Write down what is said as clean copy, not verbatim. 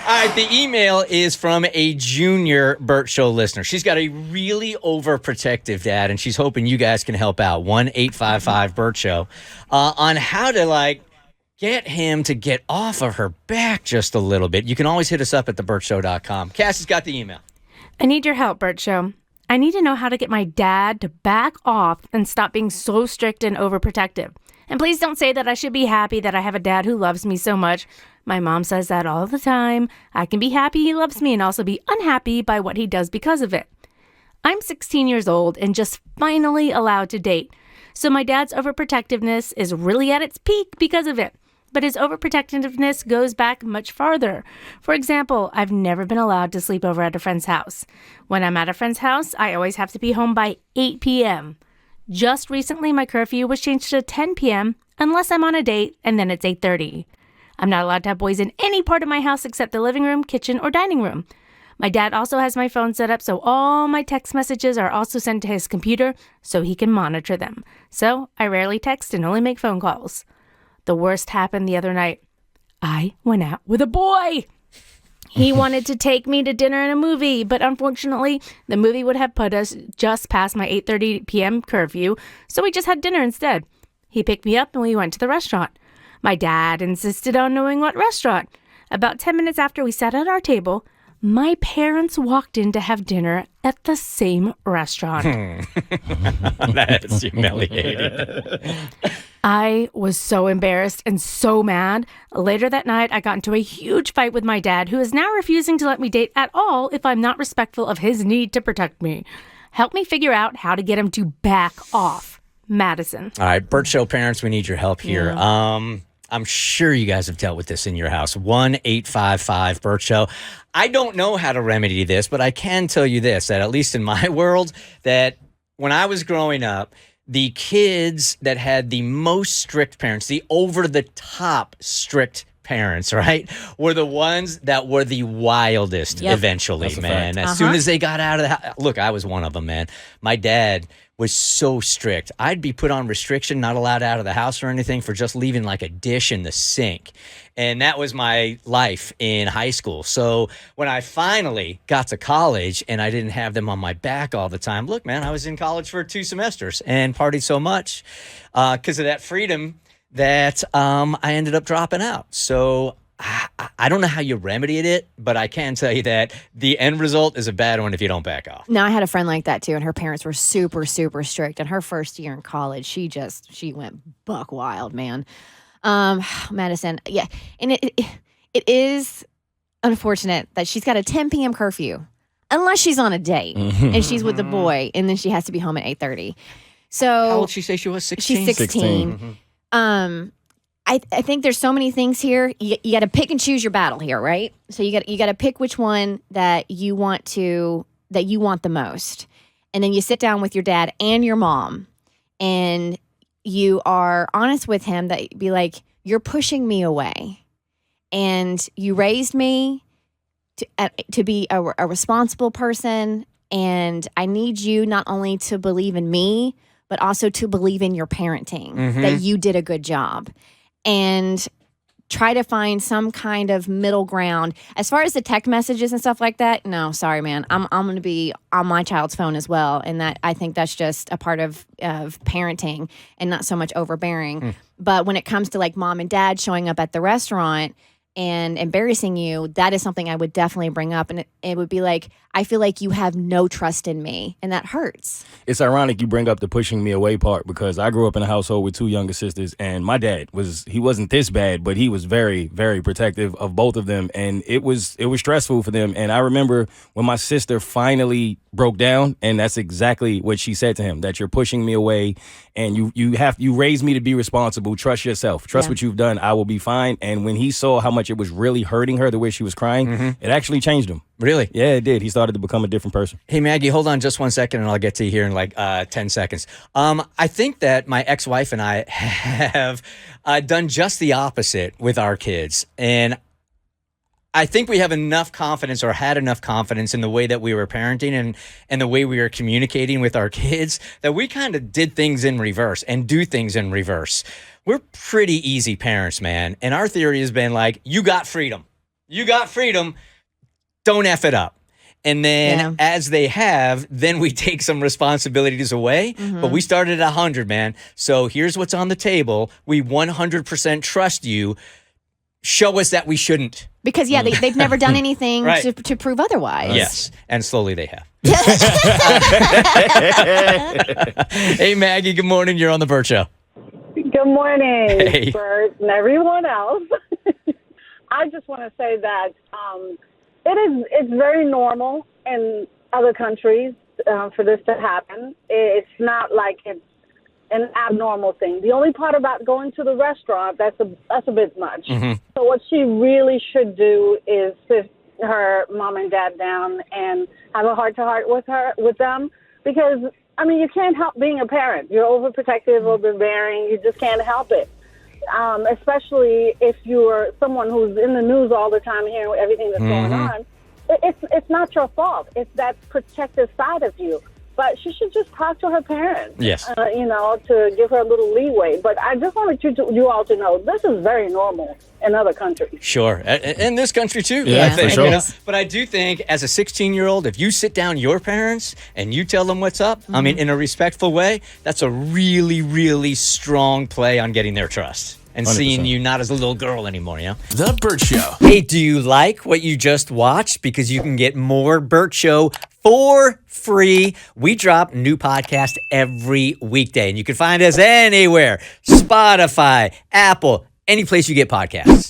All right, the email is from a junior Bert Show listener. She's got a really overprotective dad, and she's hoping you guys can help out. 1-855-BERT Show on how to, get him to get off of her back just a little bit. You can always hit us up at thebertshow.com. Cass has got the email. I need your help, Bert Show. I need to know how to get my dad to back off and stop being so strict and overprotective. And please don't say that I should be happy that I have a dad who loves me so much. My mom says that all the time. I can be happy he loves me and also be unhappy by what he does because of it. I'm 16 years old and just finally allowed to date. So my dad's overprotectiveness is really at its peak because of it. But his overprotectiveness goes back much farther. For example, I've never been allowed to sleep over at a friend's house. When I'm at a friend's house, I always have to be home by 8 p.m. Just recently, my curfew was changed to 10 p.m. unless I'm on a date, and then it's 8:30. I'm not allowed to have boys in any part of my house except the living room, kitchen, or dining room. My dad also has my phone set up so all my text messages are also sent to his computer so he can monitor them. So I rarely text and only make phone calls. The worst happened the other night. I went out with a boy. He wanted to take me to dinner and a movie, but unfortunately, the movie would have put us just past my 8:30 p.m. curfew, so we just had dinner instead. He picked me up and we went to the restaurant. My dad insisted on knowing what restaurant. About 10 minutes after we sat at our table, my parents walked in to have dinner at the same restaurant. That's humiliating. I was so embarrassed and so mad. Later that night, I got into a huge fight with my dad, who is now refusing to let me date at all if I'm not respectful of his need to protect me. Help me figure out how to get him to back off. Madison. All right, Bert Show parents, we need your help here. Yeah. I'm sure you guys have dealt with this in your house. 1-855-BERT Show. I don't know how to remedy this, but I can tell you this, that at least in my world, that when I was growing up, the kids that had the most strict parents, the over-the-top strict parents, right, were the ones that were the wildest eventually, man. As soon as they got out of the house. Look, I was one of them, man. My dad was so strict. I'd be put on restriction, not allowed out of the house or anything for just leaving like a dish in the sink. And that was my life in high school. So when I finally got to college and I didn't have them on my back all the time, look, man, I was in college for 2 semesters and partied so much because of that freedom that I ended up dropping out. So I don't know how you remedied it, but I can tell you that the end result is a bad one if you don't back off. No, I had a friend like that too, and her parents were super, super strict. And her first year in college, she went buck wild, man. Madison, yeah. And it is unfortunate that she's got a 10 p.m. curfew, unless she's on a date and she's with the boy, and then she has to be home at 8:30. So how old did she say she was? 16? She's 16. I think there's so many things here. You got to pick and choose your battle here, right? So you got to pick which one that you want the most, and then you sit down with your dad and your mom, and you are honest with him that be like, you're pushing me away, and you raised me to be a responsible person, and I need you not only to believe in me, but also to believe in your parenting, that you did a good job. And try to find some kind of middle ground. As far as the text messages and stuff like that, no, sorry, man. I'm going to be on my child's phone as well. And that I think that's just a part of parenting and not so much overbearing. But when it comes to like mom and dad showing up at the restaurant and embarrassing you, that is something I would definitely bring up. And it would be like, I feel like you have no trust in me, and that hurts. It's ironic you bring up the pushing me away part, because I grew up in a household with 2 younger sisters, and my dad wasn't this bad, but he was very, very protective of both of them, and it was stressful for them. And I remember when my sister finally broke down, and that's exactly what she said to him, that you're pushing me away, and you raised me to be responsible. Trust yourself. Trust what you've done. I will be fine. And when he saw how much it was really hurting her, the way she was crying, it actually changed him. Really? Yeah, it did. He started to become a different person. Hey, Maggie, hold on just 1 second, and I'll get to you here in like 10 seconds. I think that my ex-wife and I have done just the opposite with our kids. And I think we have enough confidence, or had enough confidence in the way that we were parenting and the way we were communicating with our kids, that we kind of did things in reverse and do things in reverse. We're pretty easy parents, man. And our theory has been like, you got freedom. You got freedom. Don't F it up. And then Yeah. as they have, then we take some responsibilities away. But we started at 100, man. So here's what's on the table. We 100% trust you. Show us that we shouldn't. Because they've never done anything Right. to prove otherwise. Yes. And slowly they have. Hey, Maggie, good morning. You're on the Bert Show. Good morning, Hey. Bert, and everyone else. I just want to say that it's very normal in other countries for this to happen. It's not like it's an abnormal thing. The only part about going to the restaurant, that's a bit much. So what she really should do is sit her mom and dad down and have a heart-to-heart with them, because I mean, you can't help being a parent. You're overprotective, overbearing. You just can't help it. Especially if you're someone who's in the news all the time, hearing everything that's going on. It's not your fault. It's that protective side of you. But she should just talk to her parents, Yes. To give her a little leeway. But I just wanted you all to know this is very normal in other countries. Sure. In this country, too. Yeah, I for think, sure. But I do think as a 16-year-old, if you sit down your parents and you tell them what's up, I mean, in a respectful way, that's a really, really strong play on getting their trust and 100%. seeing you not as a little girl anymore, you know? The Bert Show. Hey, do you like what you just watched? Because you can get more Bert Show for free. We drop new podcasts every weekday, and you can find us anywhere. Spotify, Apple, any place you get podcasts.